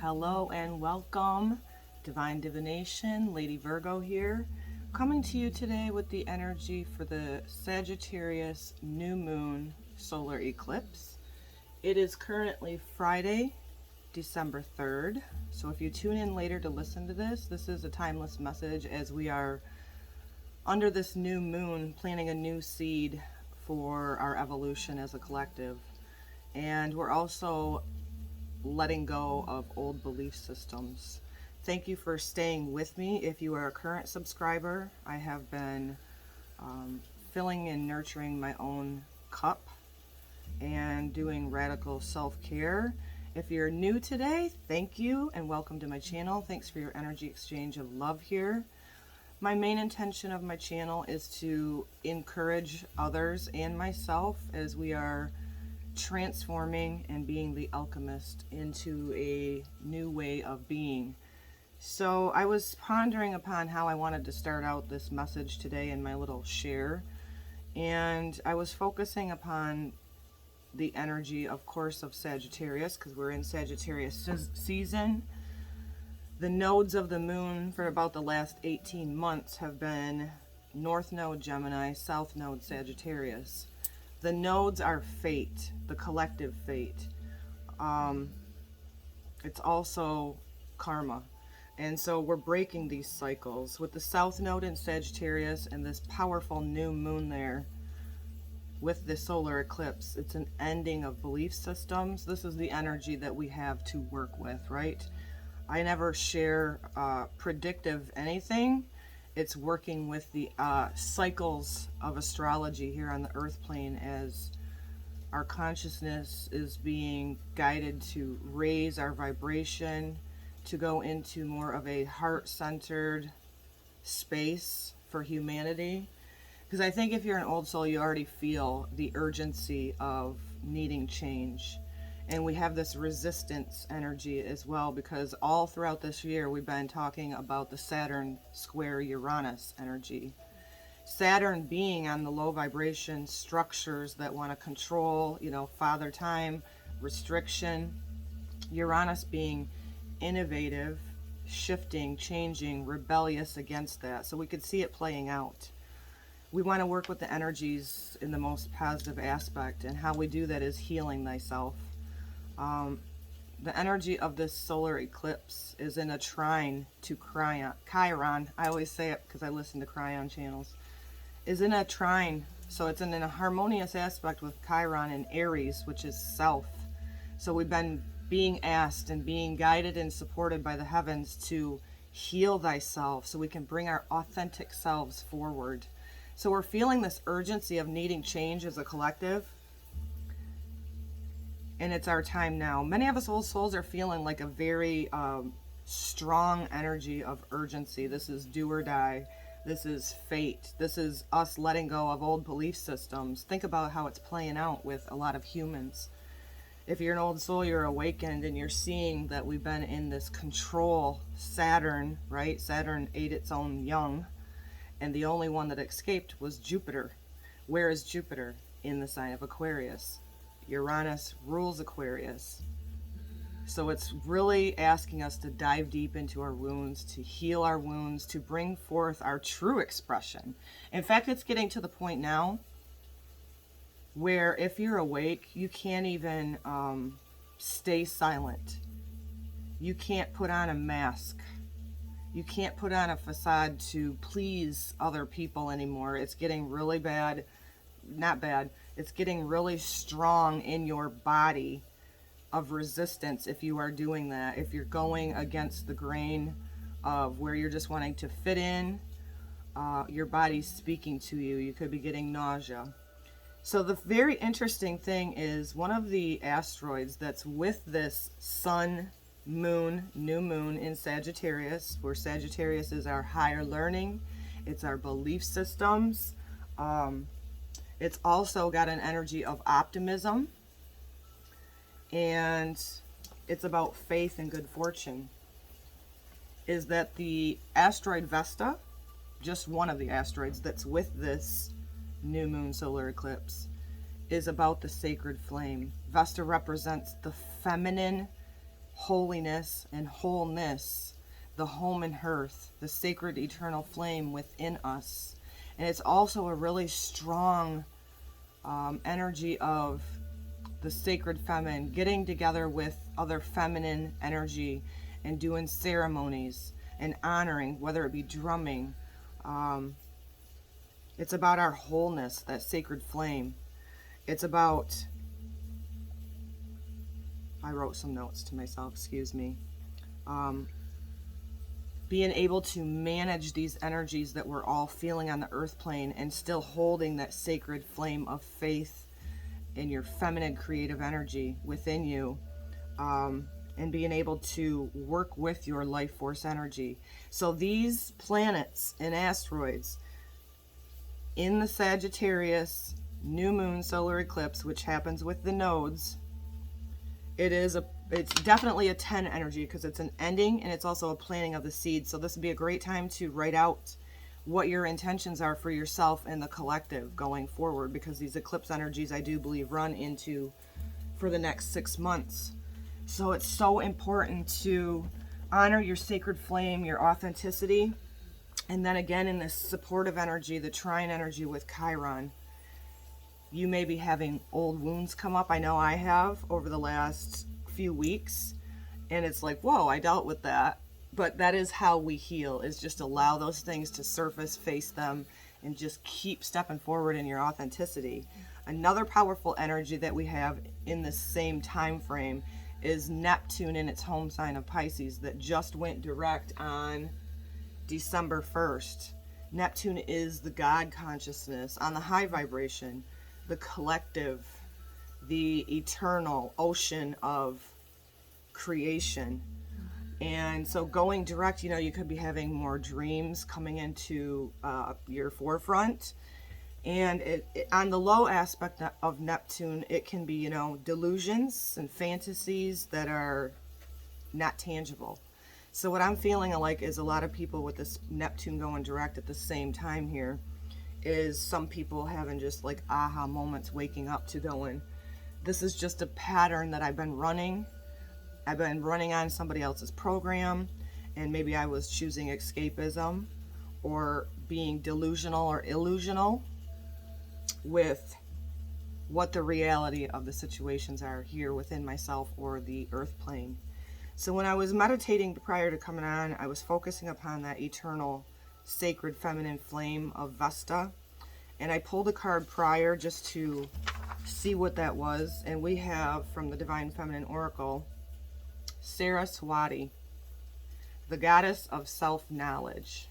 Hello and welcome, Divine Divination, Lady Virgo here, coming to you today with the energy for the Sagittarius new moon solar eclipse. It is currently Friday, December 3rd, so if you tune in later to listen to this, this is a timeless message as we are under this new moon planting a new seed for our evolution as a collective. And we're also letting go of old belief systems. Thank you for staying with me. If you are a current subscriber, I have been filling and nurturing my own cup and doing radical self-care. If you're new today, thank you and welcome to my channel. Thanks for your energy exchange of love here. My main intention of my channel is to encourage others and myself as we are transforming and being the alchemist into a new way of being. So I was pondering upon how I wanted to start out this message today in my little share, and I was focusing upon the energy, of course, of Sagittarius, because we're in Sagittarius season. The nodes of the moon for about the last 18 months have been North Node Gemini, South Node Sagittarius. The nodes are fate, the collective fate. It's also karma. And so we're breaking these cycles. With the South Node in Sagittarius and this powerful new moon there with the solar eclipse, it's an ending of belief systems. This is the energy that we have to work with, right? I never share predictive anything. It's working with the cycles of astrology here on the earth plane as our consciousness is being guided to raise our vibration, to go into more of a heart-centered space for humanity. Because I think if you're an old soul, you already feel the urgency of needing change. And we have this resistance energy as well, because all throughout this year we've been talking about the Saturn square Uranus energy. Saturn being on the low vibration structures that want to control, father time, restriction. Uranus being innovative, shifting, changing, rebellious against that. So we could see it playing out. We want to work with the energies in the most positive aspect, and how we do that is healing thyself. The energy of this solar eclipse is in a trine to Chiron. I always say it because I listen to Chiron channels. Is in a trine, so it's in a harmonious aspect with Chiron and Aries, which is self. So we've been being asked and being guided and supported by the heavens to heal thyself so we can bring our authentic selves forward. So we're feeling this urgency of needing change as a collective. And it's our time now. Many of us old souls are feeling like a very strong energy of urgency. This is do or die. This is fate. This is us letting go of old belief systems. Think about how it's playing out with a lot of humans. If you're an old soul, you're awakened and you're seeing that we've been in this control Saturn, right? Saturn ate its own young, and the only one that escaped was Jupiter. Where is Jupiter? In the sign of Aquarius. Uranus rules Aquarius. So it's really asking us to dive deep into our wounds, to heal our wounds, to bring forth our true expression. In fact, it's getting to the point now where if you're awake, you can't even stay silent. You can't put on a mask. You can't put on a facade to please other people anymore. It's getting really bad. Not bad. It's getting really strong in your body of resistance if you are doing that. If you're going against the grain of where you're just wanting to fit in, your body's speaking to you. You could be getting nausea. So the very interesting thing is one of the asteroids that's with this sun, moon, new moon in Sagittarius, where Sagittarius is our higher learning, it's our belief systems. It's also got an energy of optimism, and it's about faith and good fortune. Is that the asteroid Vesta, just one of the asteroids that's with this new moon solar eclipse, is about the sacred flame. Vesta represents the feminine holiness and wholeness, the home and hearth, the sacred eternal flame within us. And it's also a really strong energy of the sacred feminine, getting together with other feminine energy and doing ceremonies and honoring, whether it be drumming. It's about our wholeness, that sacred flame. It's about, I wrote some notes to myself, excuse me. Being able to manage these energies that we're all feeling on the earth plane and still holding that sacred flame of faith in your feminine creative energy within you, and being able to work with your life force energy. So these planets and asteroids in the Sagittarius new moon solar eclipse, which happens with the nodes, it's definitely a 10 energy because it's an ending and it's also a planting of the seed. So this would be a great time to write out what your intentions are for yourself and the collective going forward, because these eclipse energies, I do believe, run into for the next 6 months. So it's so important to honor your sacred flame, your authenticity. And then again, in this supportive energy, the trine energy with Chiron, you may be having old wounds come up. I know I have over the last few weeks, and it's like, whoa, I dealt with that. But that is how we heal, is just allow those things to surface, face them, and just keep stepping forward in your authenticity. Another powerful energy that we have in the same time frame is Neptune in its home sign of Pisces that just went direct on December 1st. Neptune is the God consciousness on the high vibration, the collective, the eternal ocean of creation. And so going direct, you could be having more dreams coming into your forefront. And on the low aspect of Neptune, it can be, delusions and fantasies that are not tangible. So what I'm feeling like is a lot of people with this Neptune going direct at the same time here is some people having just like aha moments, waking up to going, this is just a pattern that I've been running on somebody else's program, and maybe I was choosing escapism or being delusional or illusional with what the reality of the situations are here within myself or the earth plane. So when I was meditating prior to coming on, I was focusing upon that eternal sacred feminine flame of Vesta, and I pulled a card prior just to see what that was. And we have from the Divine Feminine Oracle, Saraswati, the goddess of self-knowledge.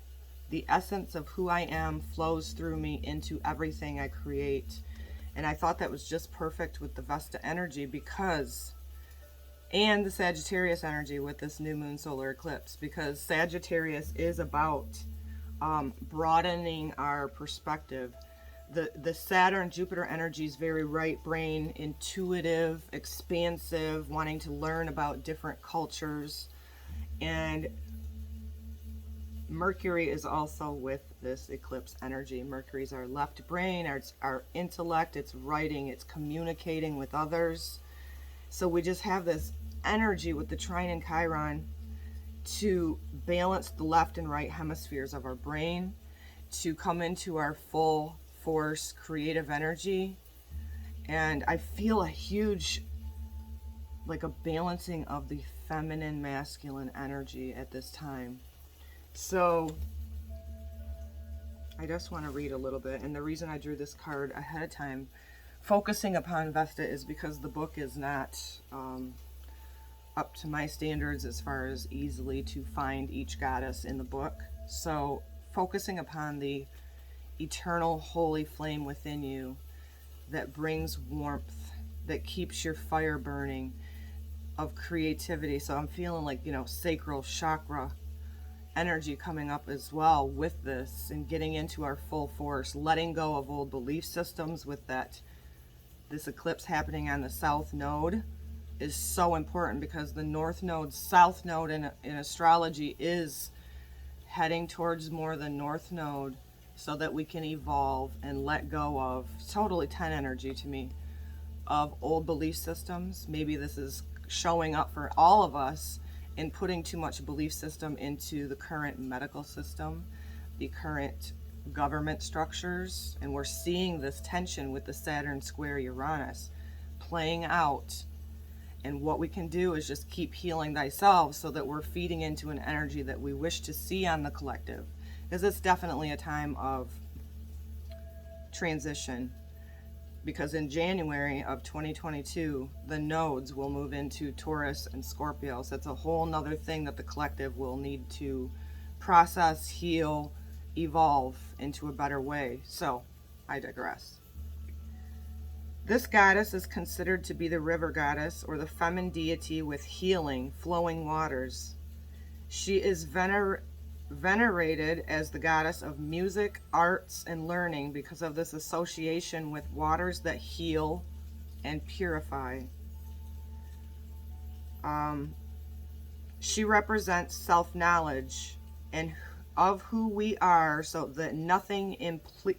The essence of who I am flows through me into everything I create. And I thought that was just perfect with the Vesta energy and the Sagittarius energy with this new moon solar eclipse, because Sagittarius is about broadening our perspective. The Saturn Jupiter energy is very right brain, intuitive, expansive, wanting to learn about different cultures. And Mercury is also with this eclipse energy. Mercury is our left brain, our intellect, it's writing, it's communicating with others. So we just have this energy with the trine and Chiron to balance the left and right hemispheres of our brain, to come into our full force creative energy. And I feel a huge, like a balancing of the feminine masculine energy at this time. So I just want to read a little bit, and the reason I drew this card ahead of time focusing upon Vesta is because the book is not up to my standards as far as easily to find each goddess in the book. So focusing upon the eternal holy flame within you that brings warmth, that keeps your fire burning, of creativity. So I'm feeling like, sacral chakra energy coming up as well with this, and getting into our full force, letting go of old belief systems with this eclipse happening on the south node is so important, because the north node, south node in astrology is heading towards more the north node, so that we can evolve and let go of, totally 10 energy to me, of old belief systems. Maybe this is, showing up for all of us in putting too much belief system into the current medical system, the current government structures, and we're seeing this tension with the Saturn square Uranus playing out. And what we can do is just keep healing thyself so that we're feeding into an energy that we wish to see on the collective, because it's definitely a time of transition. Because in January of 2022, the nodes will move into Taurus and Scorpio. So that's a whole nother thing that the collective will need to process, heal, evolve into a better way. So I digress. This goddess is considered to be the river goddess, or the feminine deity with healing, flowing waters. She is venerated as the goddess of music, arts, and learning because of this association with waters that heal and purify. She represents self-knowledge and of who we are, so that nothing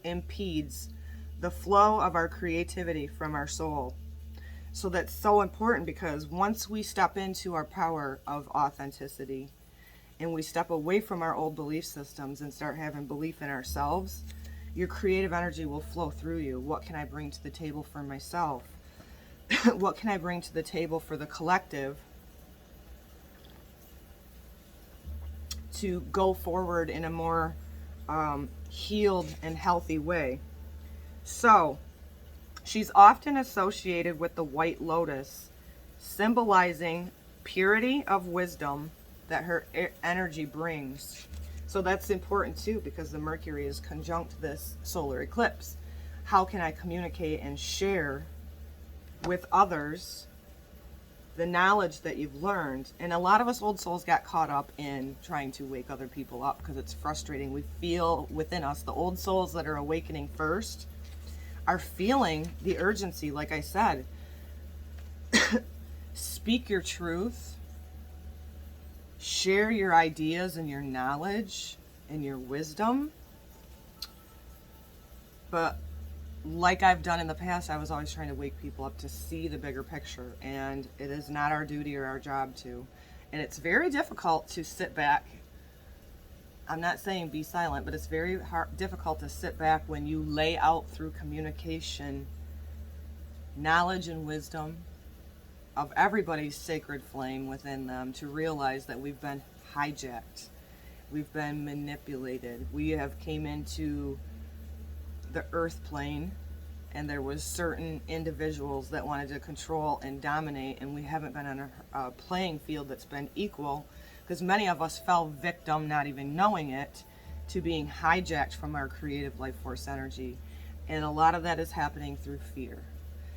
impedes the flow of our creativity from our soul. So that's so important, because once we step into our power of authenticity and we step away from our old belief systems and start having belief in ourselves, your creative energy will flow through you. What can I bring to the table for myself? What can I bring to the table for the collective to go forward in a more healed and healthy way? So, she's often associated with the white lotus, symbolizing purity of wisdom that her energy brings. So that's important too, because the Mercury is conjunct this solar eclipse. How can I communicate and share with others the knowledge that you've learned? And a lot of us old souls got caught up in trying to wake other people up because it's frustrating. We feel within us, the old souls that are awakening first are feeling the urgency. Like I said, speak your truth, share your ideas and your knowledge and your wisdom. But like I've done in the past, I was always trying to wake people up to see the bigger picture, and it is not our duty or our job to. And it's very difficult to sit back. I'm not saying be silent, but it's very difficult to sit back when you lay out through communication knowledge and wisdom of everybody's sacred flame within them, to realize that we've been hijacked, we've been manipulated, we have came into the earth plane, and there was certain individuals that wanted to control and dominate, and we haven't been on a playing field that's been equal, because many of us fell victim, not even knowing it, to being hijacked from our creative life force energy. And a lot of that is happening through fear.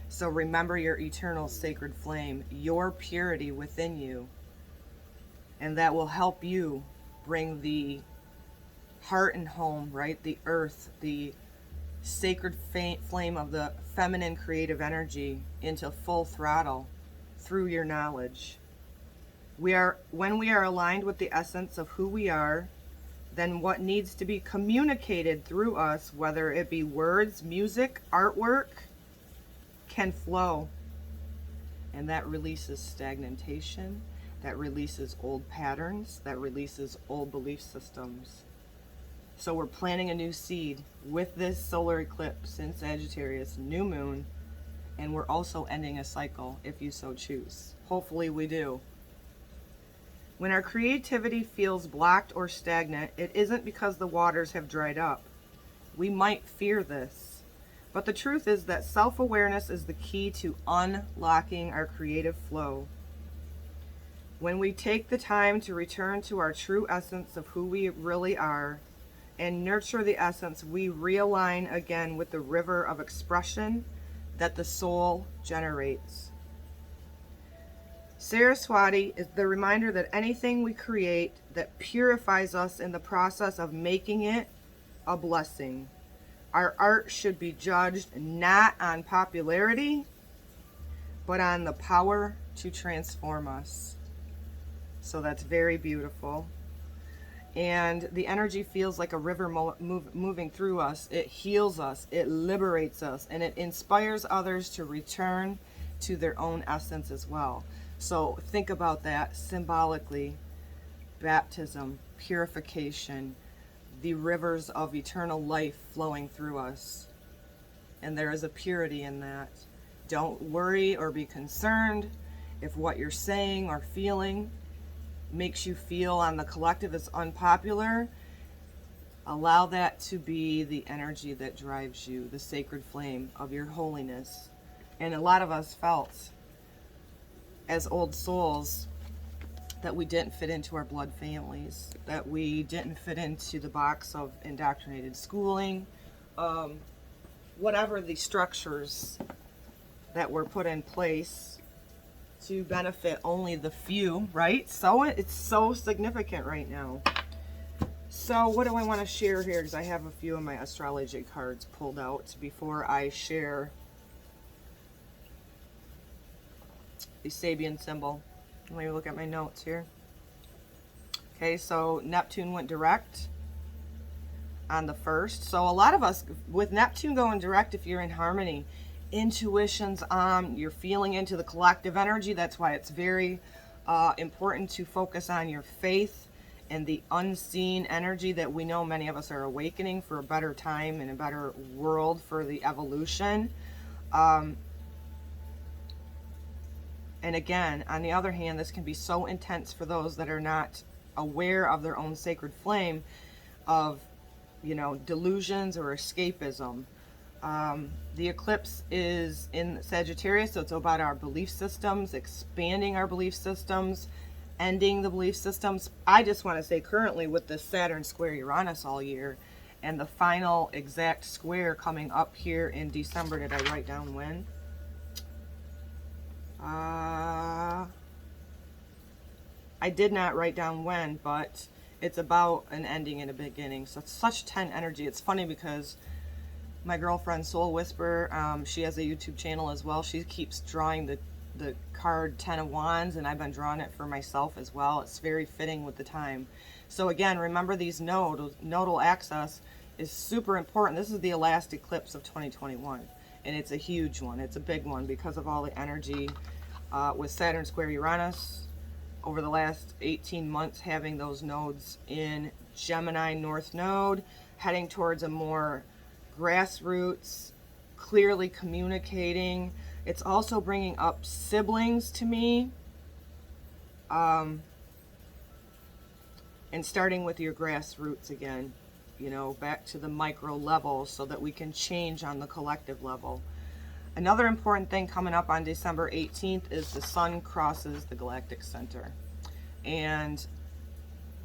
So remember your eternal sacred flame, your purity within you, and that will help you bring the heart and home, right? The earth, the sacred flame of the feminine creative energy into full throttle through your knowledge. When we are aligned with the essence of who we are, then what needs to be communicated through us, whether it be words, music, artwork, can flow. And that releases stagnation, that releases old patterns, that releases old belief systems. So we're planting a new seed with this solar eclipse in Sagittarius, new moon, and we're also ending a cycle if you so choose. Hopefully we do. When our creativity feels blocked or stagnant, it isn't because the waters have dried up. We might fear this, but the truth is that self-awareness is the key to unlocking our creative flow. When we take the time to return to our true essence of who we really are and nurture the essence, we realign again with the river of expression that the soul generates. Saraswati is the reminder that anything we create that purifies us in the process of making it a blessing. Our art should be judged not on popularity, but on the power to transform us. So that's very beautiful. And the energy feels like a river moving through us. It heals us, it liberates us, and it inspires others to return to their own essence as well. So think about that symbolically. Baptism, purification, the rivers of eternal life flowing through us. And there is a purity in that. Don't worry or be concerned if what you're saying or feeling makes you feel on the collective is unpopular. Allow that to be the energy that drives you, the sacred flame of your holiness. And a lot of us felt as old souls that we didn't fit into our blood families, that we didn't fit into the box of indoctrinated schooling, whatever the structures that were put in place to benefit only the few, right? So it's so significant right now. So what do I want to share here? Because I have a few of my astrology cards pulled out before I share the Sabian symbol. Let me look at my notes here. Okay, so Neptune went direct on the 1st. So a lot of us, with Neptune going direct, if you're in harmony, intuition's on, you're feeling into the collective energy. That's why it's very important to focus on your faith and the unseen energy that we know many of us are awakening for a better time and a better world for the evolution. And again, on the other hand, this can be so intense for those that are not aware of their own sacred flame of, you know, delusions or escapism. The eclipse is in Sagittarius, so it's about our belief systems, expanding our belief systems, ending the belief systems. I just want to say currently with the Saturn square Uranus all year, and the final exact square coming up here in December. Did I write down when? I did not write down when, but it's about an ending and a beginning. So it's such 10 energy. It's funny because my girlfriend Soul Whisper, she has a YouTube channel as well. She keeps drawing the card 10 of Wands, and I've been drawing it for myself as well. It's very fitting with the time. So again, remember these nodal axis is super important. This is the last eclipse of 2021, and it's a huge one. It's a big one because of all the energy with Saturn square Uranus over the last 18 months, having those nodes in Gemini North Node, heading towards a more grassroots, clearly communicating. It's also bringing up siblings to me, and starting with your grassroots again, you know, back to the micro level so that we can change on the collective level. Another important thing coming up on December 18th is the sun crosses the galactic center. And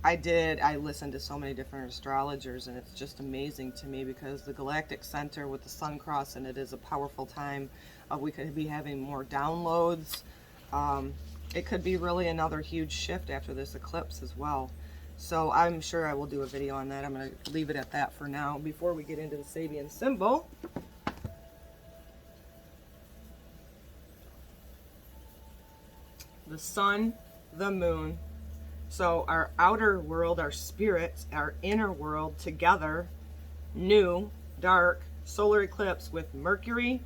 I listened to so many different astrologers, and it's just amazing to me because the galactic center with the sun crossing it is a powerful time. We could be having more downloads. It could be really another huge shift after this eclipse as well. So I'm sure I will do a video on that. I'm going to leave it at that for now before we get into the Sabian symbol. The sun, the moon. So our outer world, our spirit, our inner world together, new, dark, solar eclipse with Mercury,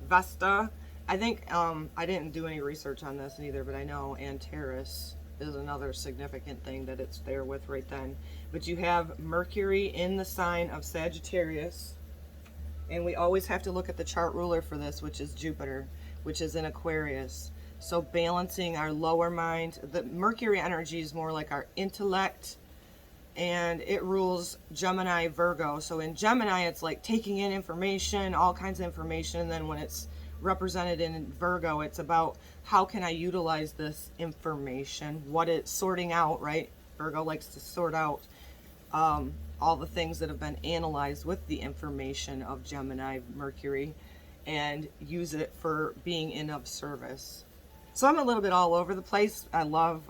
Vesta. I think, I didn't do any research on this either, but I know Antares is another significant thing that it's there with right then. But you have Mercury in the sign of Sagittarius, and we always have to look at the chart ruler for this, which is Jupiter, which is in Aquarius. So balancing our lower mind. The Mercury energy is more like our intellect, and it rules Gemini, Virgo. So in Gemini, it's like taking in information, all kinds of information. And then when it's represented in Virgo, it's about how can I utilize this information, what it's sorting out, right? Virgo likes to sort out all the things that have been analyzed with the information of Gemini, Mercury, and use it for being in of service. So I'm a little bit all over the place. I love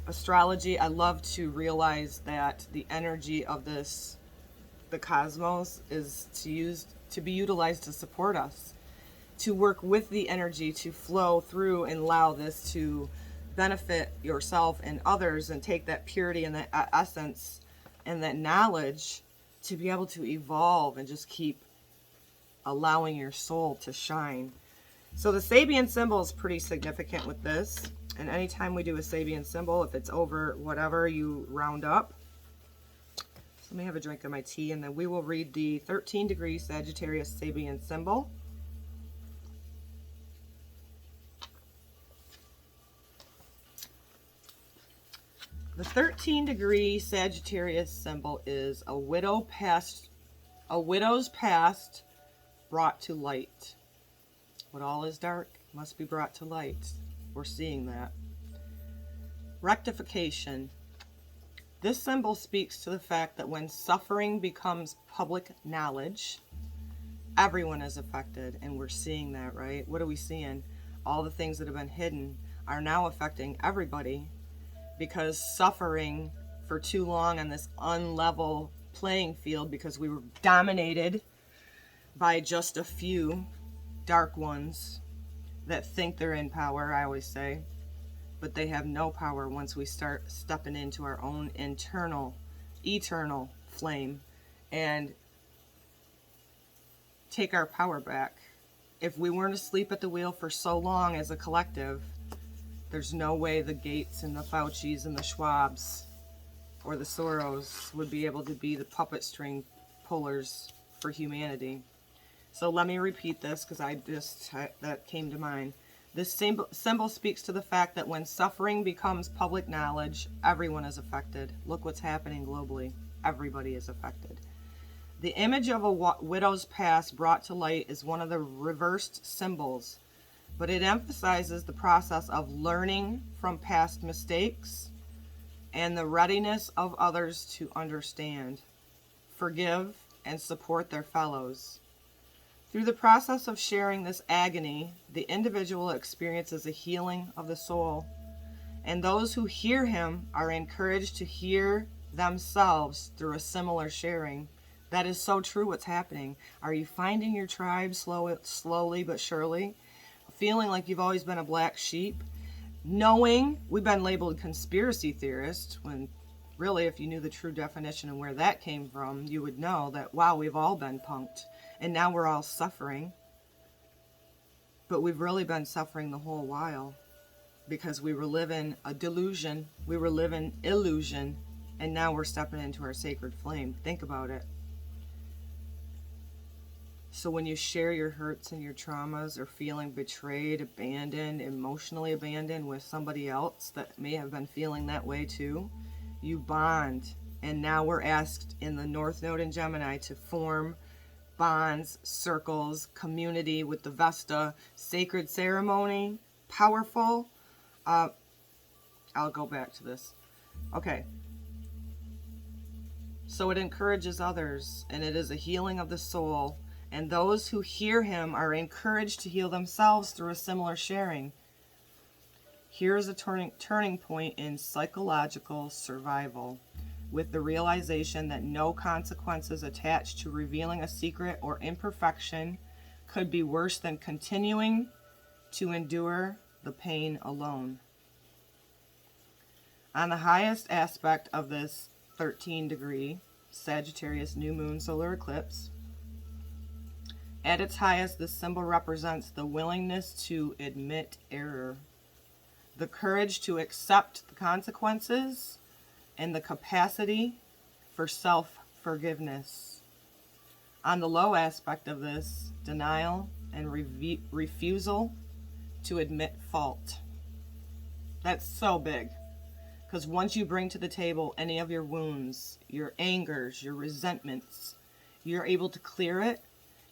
astrology. I love to realize that the energy of this, the cosmos, is to be utilized to support us, to work with the energy to flow through and allow this to benefit yourself and others, and take that purity and that essence and that knowledge to be able to evolve and just keep allowing your soul to shine. So the Sabian symbol is pretty significant with this. And anytime we do a Sabian symbol, if it's over whatever, you round up. So let me have a drink of my tea, and then we will read the 13-degree Sagittarius Sabian symbol. The 13-degree Sagittarius symbol is a widow's past brought to light. What all is dark must be brought to light. We're seeing that. Rectification. This symbol speaks to the fact that when suffering becomes public knowledge, everyone is affected, and we're seeing that, right? What are we seeing? All the things that have been hidden are now affecting everybody, because suffering for too long on this unlevel playing field, because we were dominated by just a few dark ones that think they're in power, I always say, but they have no power once we start stepping into our own internal, eternal flame and take our power back. If we weren't asleep at the wheel for so long as a collective, there's no way the Gates and the Faucis and the Schwabs or the Soros would be able to be the puppet string pullers for humanity. So let me repeat this, because that came to mind. This symbol speaks to the fact that when suffering becomes public knowledge, everyone is affected. Look what's happening globally. Everybody is affected. The image of a widow's past brought to light is one of the reversed symbols, but it emphasizes the process of learning from past mistakes and the readiness of others to understand, forgive, and support their fellows. Through the process of sharing this agony, the individual experiences a healing of the soul, and those who hear him are encouraged to hear themselves through a similar sharing. That is so true what's happening. Are you finding your tribe slowly but surely? Feeling like you've always been a black sheep? Knowing we've been labeled conspiracy theorists, when really if you knew the true definition and where that came from, you would know that, wow, we've all been punked. And now we're all suffering. But we've really been suffering the whole while, because we were living a delusion, we were living illusion, and now we're stepping into our sacred flame. Think about it. So when you share your hurts and your traumas, or feeling betrayed, abandoned, emotionally abandoned with somebody else that may have been feeling that way too, you bond. And now we're asked in the North Node in Gemini to form bonds, circles, community with the Vesta, sacred ceremony, powerful. I'll go back to this. Okay. So it encourages others, and it is a healing of the soul. And those who hear him are encouraged to heal themselves through a similar sharing. Here is a turning point in psychological survival, with the realization that no consequences attached to revealing a secret or imperfection could be worse than continuing to endure the pain alone. On the highest aspect of this 13-degree Sagittarius new moon solar eclipse, at its highest, this symbol represents the willingness to admit error, the courage to accept the consequences, and the capacity for self-forgiveness. On the low aspect of this, denial and refusal to admit fault. That's so big, because once you bring to the table any of your wounds, your angers, your resentments, you're able to clear it.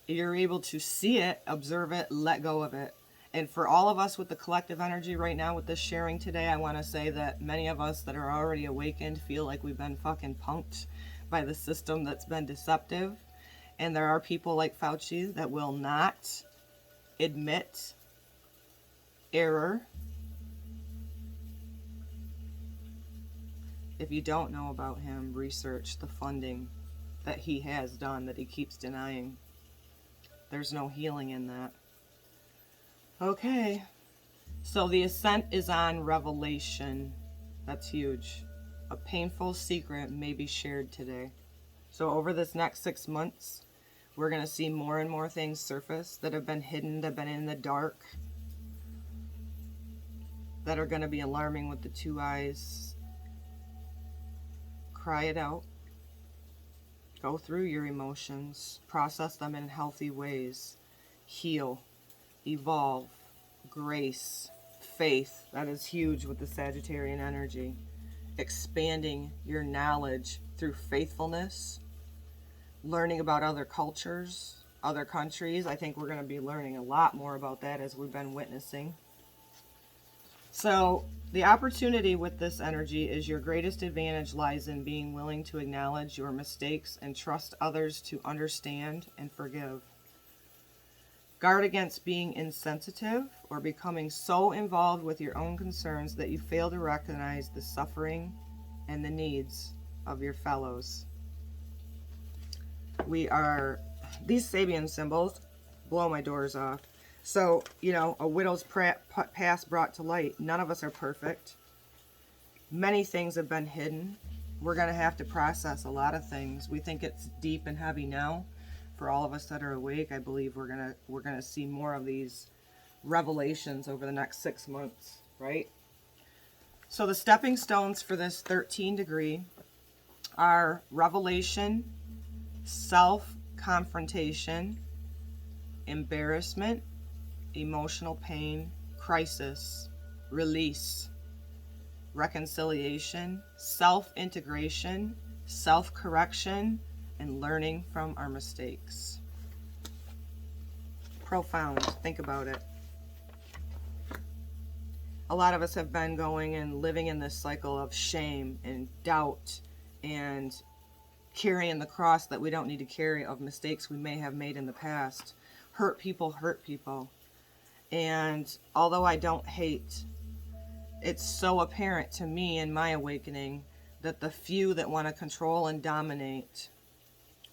You're able to see it, observe it, let go of it. And for all of us with the collective energy right now with this sharing today, I want to say that many of us that are already awakened feel like we've been fucking punked by the system that's been deceptive. And there are people like Fauci that will not admit error. If you don't know about him, research the funding that he has done that he keeps denying. There's no healing in that. Okay. So the ascent is on revelation. That's huge. A painful secret may be shared today. So over this next 6 months, We're going to see more and more things surface that have been hidden, that have been in the dark, that are going to be alarming with the two eyes. Cry it out. Go through your emotions. Process them in healthy ways. Heal. Evolve. Grace. Faith. That is huge with the Sagittarian energy. Expanding your knowledge through faithfulness. Learning about other cultures, other countries. I think we're going to be learning a lot more about that as we've been witnessing. So the opportunity with this energy is your greatest advantage lies in being willing to acknowledge your mistakes and trust others to understand and forgive. Guard against being insensitive or becoming so involved with your own concerns that you fail to recognize the suffering and the needs of your fellows. These Sabian symbols blow my doors off. So, you know, a widow's past brought to light. None of us are perfect. Many things have been hidden. We're going to have to process a lot of things. We think it's deep and heavy now. For all of us that are awake, I believe we're going to see more of these revelations over the next 6 months, right? So the stepping stones for this 13 degree are revelation, self-confrontation, embarrassment, emotional pain, crisis, release, reconciliation, self-integration, self-correction, and learning from our mistakes. Profound. Think about it. A lot of us have been going and living in this cycle of shame and doubt and carrying the cross that we don't need to carry of mistakes we may have made in the past. Hurt people. And although I don't hate, it's so apparent to me in my awakening that the few that want to control and dominate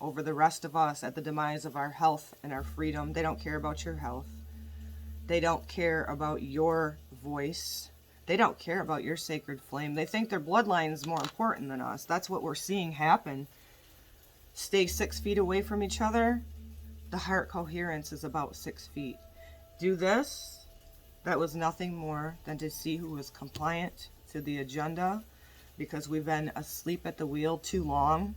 over the rest of us at the demise of our health and our freedom, they don't care about your health. They don't care about your voice. They don't care about your sacred flame. They think their bloodline is more important than us. That's what we're seeing happen. Stay 6 feet away from each other. The heart coherence is about 6 feet. Do this. That was nothing more than to see who was compliant to the agenda, because we've been asleep at the wheel too long.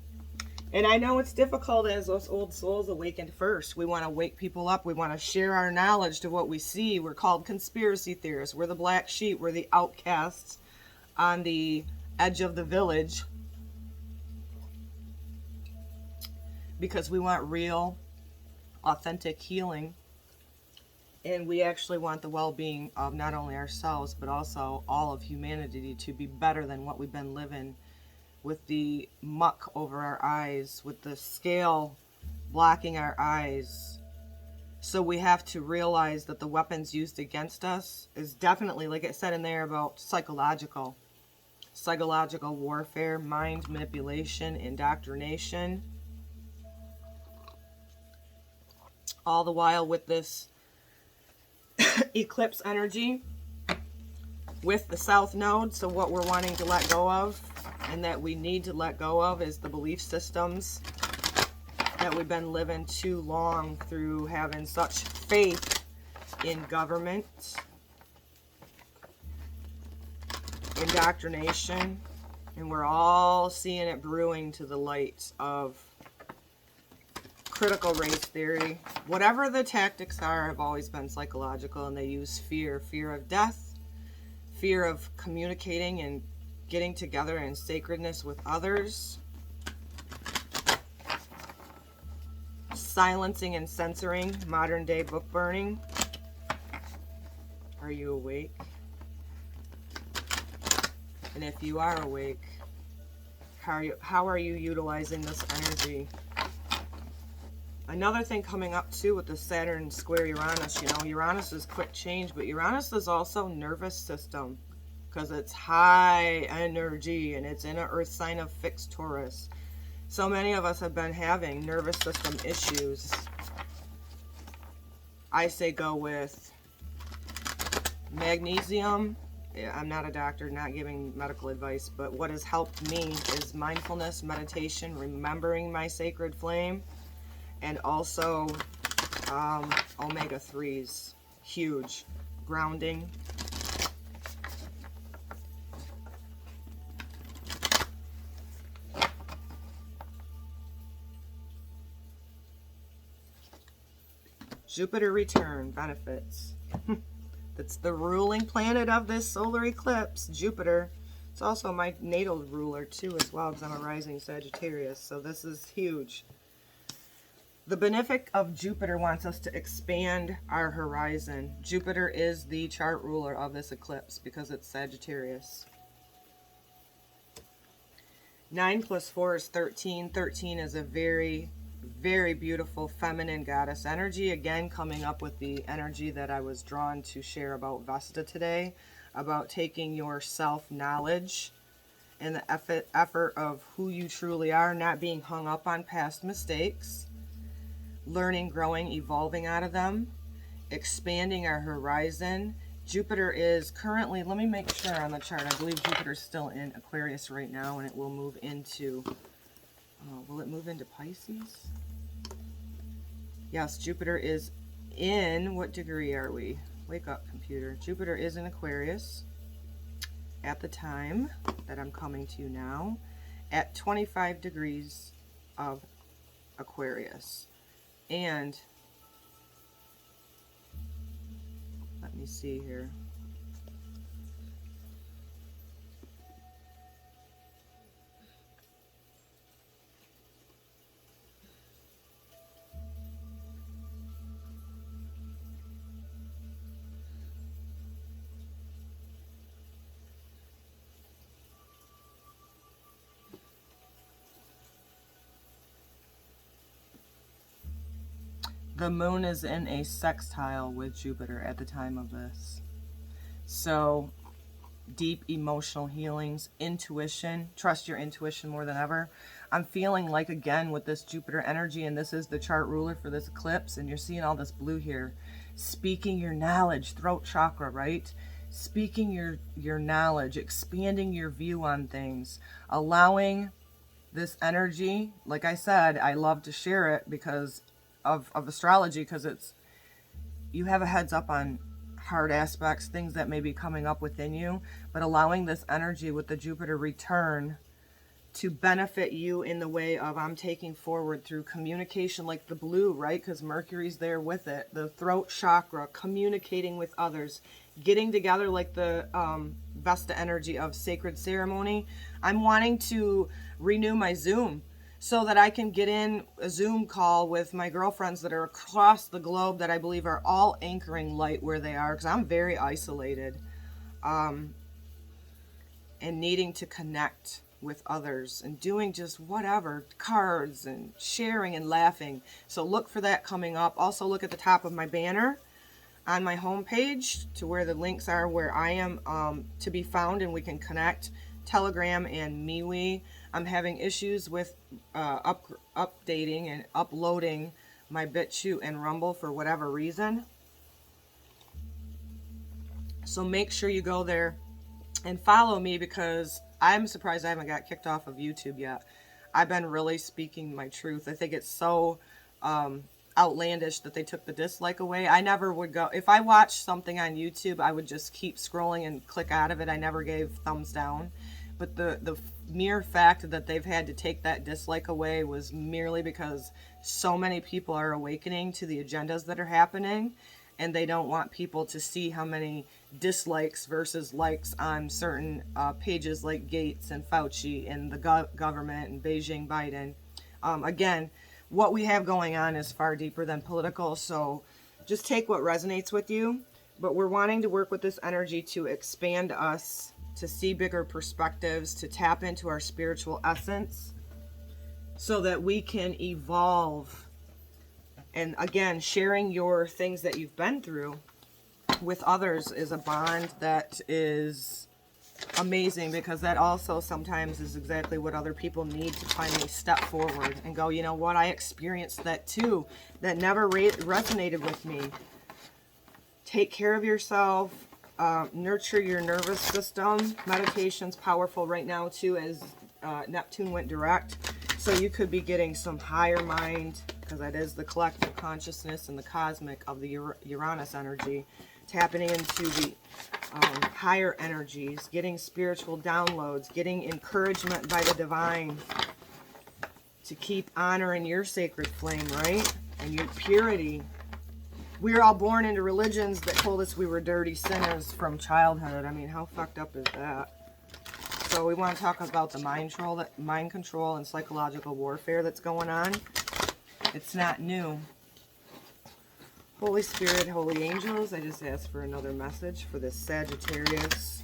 And I know it's difficult as those old souls awakened first. We want to wake people up. We want to share our knowledge to what we see. We're called conspiracy theorists. We're the black sheep. We're the outcasts on the edge of the village, because we want real, authentic healing. And we actually want the well-being of not only ourselves, but also all of humanity to be better than what we've been living, with the muck over our eyes, with the scale blocking our eyes. So we have to realize that the weapons used against us is definitely, like it said in there, about psychological warfare, mind manipulation, indoctrination. All the while with this eclipse energy with the south node. So what we're wanting to let go of and that we need to let go of is the belief systems that we've been living too long through having such faith in government, indoctrination, and we're all seeing it brewing to the light of critical race theory. Whatever the tactics are have always been psychological, and they use fear of death, fear of communicating and getting together in sacredness with others, silencing and censoring, modern day book burning. Are you awake? And if you are awake, how are you utilizing this energy? Another thing coming up too with the Saturn square Uranus, you know, Uranus is quick change, but Uranus is also nervous system, because it's high energy and it's in an earth sign of fixed Taurus. So many of us have been having nervous system issues. I say go with magnesium. I'm not a doctor, not giving medical advice, but what has helped me is mindfulness, meditation, remembering my sacred flame, and also omega-3s. Huge. Grounding. Jupiter return benefits. That's the ruling planet of this solar eclipse, Jupiter. It's also my natal ruler too as well, because I'm a rising Sagittarius, so this is huge. The benefic of Jupiter wants us to expand our horizon. Jupiter is the chart ruler of this eclipse because it's Sagittarius. 9 plus 4 is 13. 13 is a very, very beautiful feminine goddess energy. Again, coming up with the energy that I was drawn to share about Vesta today, about taking your self-knowledge and the effort of who you truly are, not being hung up on past mistakes, learning, growing, evolving out of them, expanding our horizon. Jupiter is currently, let me make sure on the chart, I believe Jupiter is still in Aquarius right now, and it will move into, will it move into Pisces? Yes, Jupiter is in, what degree are we? Wake up, computer. Jupiter is in Aquarius at the time that I'm coming to now, at 25 degrees of Aquarius. And let me see here. The moon is in a sextile with Jupiter at the time of this. So deep emotional healings, intuition, trust your intuition more than ever. I'm feeling like, again, with this Jupiter energy, and this is the chart ruler for this eclipse, and you're seeing all this blue here, speaking your knowledge, throat chakra, right? Speaking your knowledge, expanding your view on things, allowing this energy. Like I said, I love to share it because of astrology, because it's, you have a heads up on hard aspects, things that may be coming up within you, but allowing this energy with the Jupiter return to benefit you in the way of, I'm taking forward through communication, like the blue, right? Because Mercury's there with it. The throat chakra, communicating with others, getting together, like the Vesta energy of sacred ceremony. I'm wanting to renew my Zoom so that I can get in a Zoom call with my girlfriends that are across the globe, that I believe are all anchoring light where they are, because I'm very isolated, and needing to connect with others and doing just whatever, cards and sharing and laughing. So look for that coming up. Also look at the top of my banner on my homepage to where the links are, where I am to be found, and we can connect. Telegram and MeWe. I'm having issues with updating and uploading my BitChute and Rumble for whatever reason. So make sure you go there and follow me, because I'm surprised I haven't got kicked off of YouTube yet. I've been really speaking my truth. I think it's so outlandish that they took the dislike away. I never would go, if I watched something on YouTube, I would just keep scrolling and click out of it. I never gave thumbs down. But the mere fact that they've had to take that dislike away was merely because so many people are awakening to the agendas that are happening, and they don't want people to see how many dislikes versus likes on certain pages like Gates and Fauci and the government and Beijing Biden. Again, what we have going on is far deeper than political, so just take what resonates with you. But we're wanting to work with this energy to expand us, to see bigger perspectives, to tap into our spiritual essence so that we can evolve. And again, sharing your things that you've been through with others is a bond that is amazing, because that also sometimes is exactly what other people need to finally step forward and go, you know what, I experienced that too. That never resonated with me. Take care of yourself. Nurture your nervous system. Meditation's powerful right now too, as Neptune went direct. So you could be getting some higher mind because that is the collective consciousness and the cosmic of the Uranus energy, tapping into the higher energies, getting spiritual downloads, getting encouragement by the divine to keep honoring your sacred flame, right? And your purity. We were all born into religions that told us we were dirty sinners from childhood. I mean, how fucked up is that? So we want to talk about the mind control and psychological warfare that's going on. It's not new. Holy Spirit, holy angels, I just asked for another message for this Sagittarius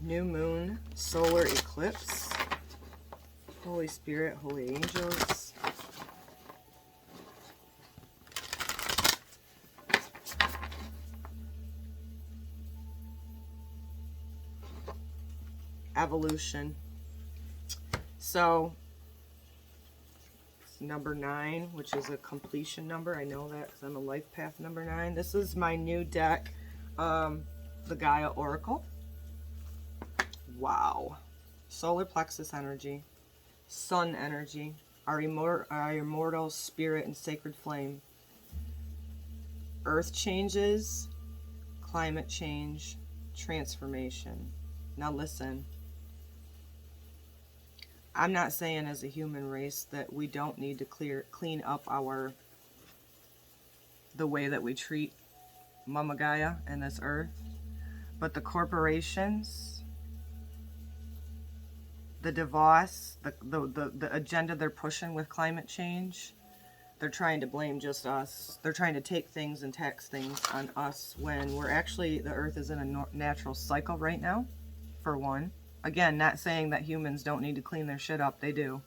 new moon solar eclipse. Holy Spirit, holy angels. Evolution. So it's number 9, which is a completion number. I know that because I'm a life path number 9. This is my new deck, the Gaia Oracle. Wow. Solar plexus energy, sun energy, our immortal spirit and sacred flame. Earth changes, climate change, transformation. Now listen. I'm not saying as a human race that we don't need to clean up the way that we treat Mama Gaia and this earth. But the corporations, the Davos, the agenda they're pushing with climate change, they're trying to blame just us. They're trying to take things and tax things on us when we're actually, the earth is in a natural cycle right now, for one. Again, not saying that humans don't need to clean their shit up. They do.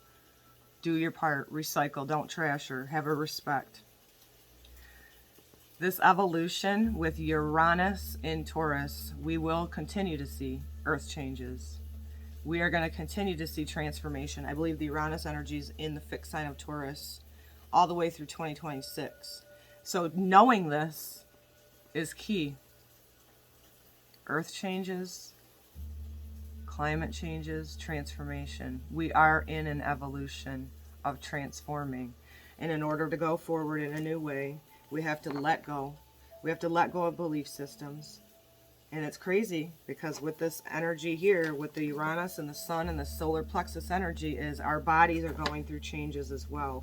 Do your part. Recycle. Don't trash her. Have a respect. This evolution with Uranus in Taurus, we will continue to see earth changes. We are going to continue to see transformation. I believe the Uranus energy is in the fixed sign of Taurus all the way through 2026. So knowing this is key. Earth changes. Climate changes, transformation. We are in an evolution of transforming. And in order to go forward in a new way, we have to let go. We have to let go of belief systems. And it's crazy because with this energy here, with the Uranus and the sun and the solar plexus energy, is our bodies are going through changes as well.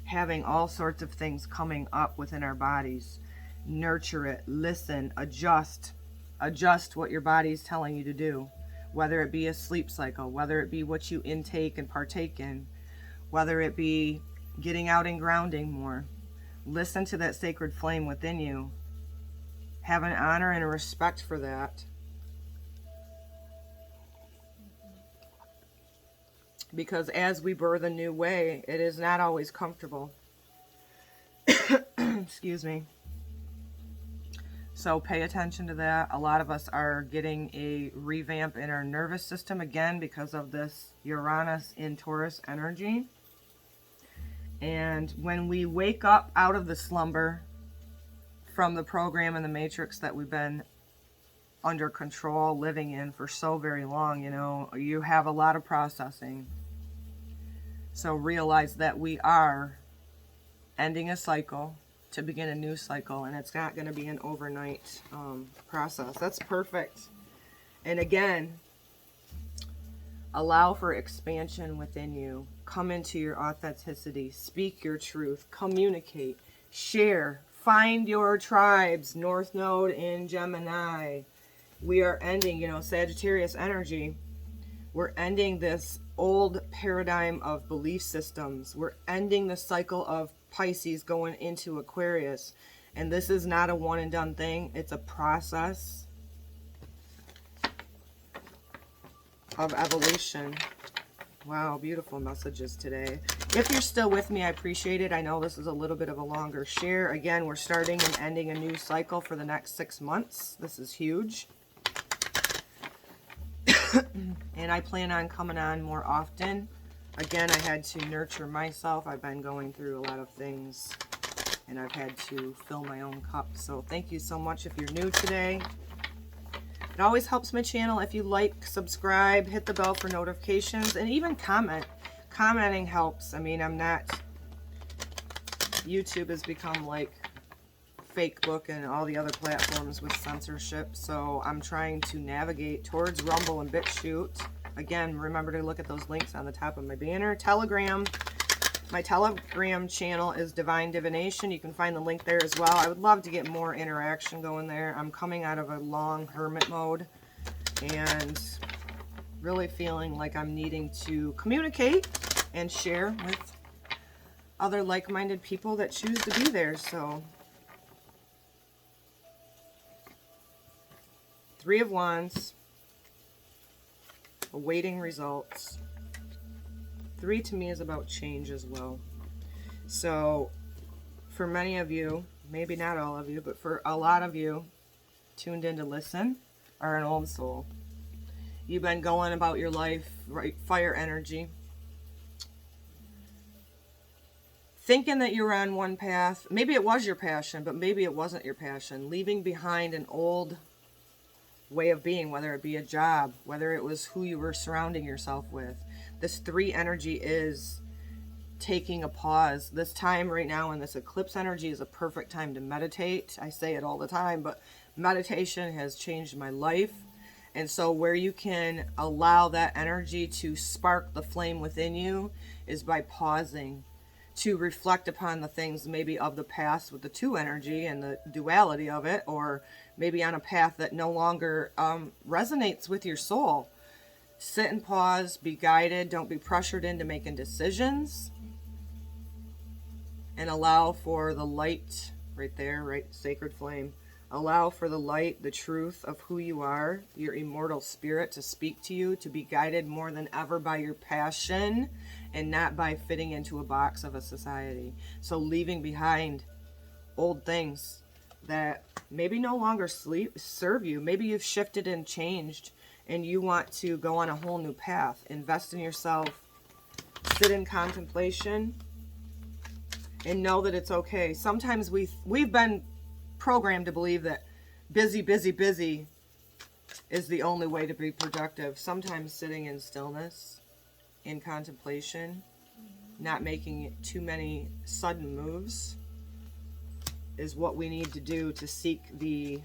Having all sorts of things coming up within our bodies. Nurture it, listen, adjust. Adjust what your body's telling you to do. Whether it be a sleep cycle, whether it be what you intake and partake in, whether it be getting out and grounding more. Listen to that sacred flame within you. Have an honor and a respect for that. Because as we birth a new way, it is not always comfortable. Excuse me. So pay attention to that. A lot of us are getting a revamp in our nervous system again because of this Uranus in Taurus energy. And when we wake up out of the slumber from the program and the matrix that we've been under control, living in for so very long, you know, you have a lot of processing. So realize that we are ending a cycle to begin a new cycle, and it's not going to be an overnight process. That's perfect. And again, allow for expansion within you. Come into your authenticity. Speak your truth. Communicate. Share. Find your tribes. North Node in Gemini. We are ending, you know, Sagittarius energy. We're ending this old paradigm of belief systems. We're ending the cycle of Pisces going into Aquarius. And this is not a one and done thing. It's a process of evolution. Wow, beautiful messages today. If you're still with me, I appreciate it. I know this is a little bit of a longer share. Again, we're starting and ending a new cycle for the next 6 months. This is huge. And I plan on coming on more often. Again, I had to nurture myself. I've been going through a lot of things, and I've had to fill my own cup. So thank you so much if you're new today. It always helps my channel if you like, subscribe, hit the bell for notifications, and even comment. Commenting helps. I mean, I'm not YouTube has become like Facebook and all the other platforms with censorship. So I'm trying to navigate towards Rumble and BitChute. Again, remember to look at those links on the top of my banner. Telegram. My Telegram channel is Divine Divination. You can find the link there as well. I would love to get more interaction going there. I'm coming out of a long hermit mode and really feeling like I'm needing to communicate and share with other like-minded people that choose to be there. So, Three of Wands, awaiting results. 3 to me is about change as well. So, for many of you, maybe not all of you, but for a lot of you tuned in to listen, are an old soul. You've been going about your life, right? Fire energy. Thinking that you were on one path. Maybe it was your passion, but maybe it wasn't your passion. Leaving behind an old way of being, whether it be a job, whether it was who you were surrounding yourself with. This 3 energy is taking a pause. This time right now in this eclipse energy is a perfect time to meditate. I say it all the time, but meditation has changed my life. And so where you can allow that energy to spark the flame within you is by pausing to reflect upon the things maybe of the past with the 2 energy and the duality of it, or maybe on a path that no longer resonates with your soul. Sit and pause, be guided, don't be pressured into making decisions, and allow for the light right there, right? Sacred flame. Allow for the light, the truth of who you are, your immortal spirit to speak to you, to be guided more than ever by your passion and not by fitting into a box of a society. So leaving behind old things that maybe no longer serve you. Maybe you've shifted and changed and you want to go on a whole new path. Invest in yourself. Sit in contemplation and know that it's okay. Sometimes we've been programmed to believe that busy is the only way to be productive. Sometimes sitting in stillness, in contemplation, not making too many sudden moves is what we need to do to seek the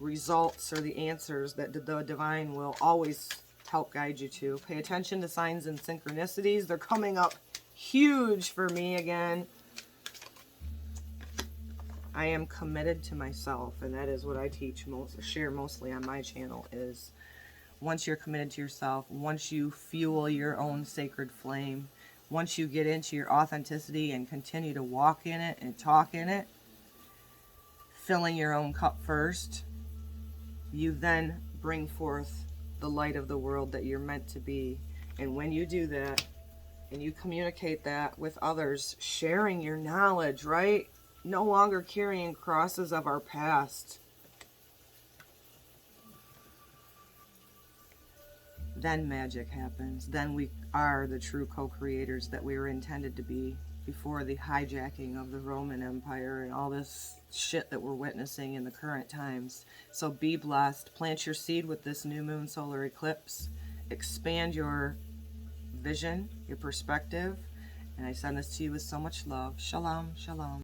results or the answers that the divine will always help guide you to. Pay attention to signs and synchronicities. They're coming up huge for me again. I am committed to myself, and that is what I teach share mostly on my channel, is once you're committed to yourself, once you fuel your own sacred flame, once you get into your authenticity and continue to walk in it and talk in it, filling your own cup first, you then bring forth the light of the world that you're meant to be. And when you do that, and you communicate that with others, sharing your knowledge, right? No longer carrying crosses of our past. Then magic happens. Then we are the true co-creators that we were intended to be before the hijacking of the Roman Empire and all this shit that we're witnessing in the current times. So be blessed. Plant your seed with this new moon solar eclipse. Expand your vision, your perspective. And I send this to you with so much love. Shalom, shalom.